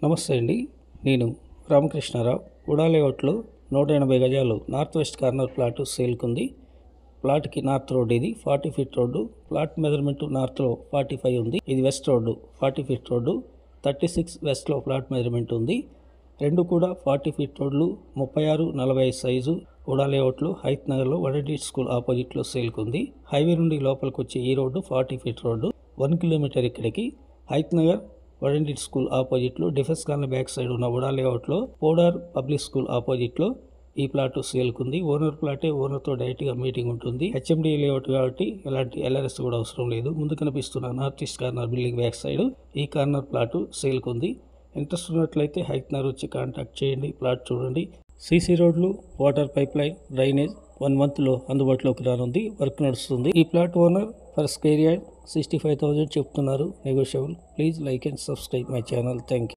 నమస్తే అండి. నేను రామకృష్ణారావు. ఉడా లేఅవుట్లో 180 గజాలు నార్త్ వెస్ట్ కార్నర్ ప్లాట్ సేల్కుంది. ప్లాట్కి నార్త్ రోడ్, ఇది 40 ఫీట్ రోడ్డు. ప్లాట్ మెజర్మెంట్ నార్త్లో 45 ఉంది. ఇది వెస్ట్ రోడ్డు 40 ఫీట్ రోడ్డు. 36 వెస్ట్లో ప్లాట్ మెజర్మెంట్ ఉంది. రెండు కూడా 40 ఫీట్ రోడ్లు. 36-45 సైజు. ఉడా లేఅవుట్లో హైత్ నగర్లో వడెడి స్కూల్ ఆపోజిట్లో సేల్కుంది. హైవే నుండి లోపలికి వచ్చే ఈ రోడ్డు 40 ఫీట్ రోడ్డు. 1 కిలోమీటర్ ఇక్కడికి. హైత్ నగర్ వడెడి స్కూల్ ఆపోజిట్లో డిఫెన్స్ కాలనీ బ్యాక్ సైడ్ ఉన్న ఉడా లేఅవుట్లో పోడార్ పబ్లిక్ స్కూల్ ఆపోజిట్లో ఈ ప్లాట్ సేల్కుంది. ఓనర్ ప్లాటే, ఓనర్తో డైరెక్ట్గా మీటింగ్ ఉంటుంది. హెచ్ఎండి లేఅవుట్ కాబట్టి ఎలాంటి ఎల్ఆర్ఎస్ కూడా అవసరం లేదు. ముందు కనిపిస్తున్న north east corner building back side ఈ కార్నర్ ప్లాట్ సేల్కుంది. ఇంట్రెస్ట్ ఉన్నట్లయితే హైత్ నగర్ వచ్చి కాంటాక్ట్ చేయండి. ప్లాట్ చూడండి. సీసీ రోడ్లు, వాటర్ పైప్ లైన్, డ్రైనేజ్ 1 మంత్లో అందుబాటులోకి రానుంది. వర్క్ నడుస్తుంది. ఈ plot owner for square yard 65,000 చెప్తున్నారు. Negotiable. Please like and subscribe my channel. Thank you.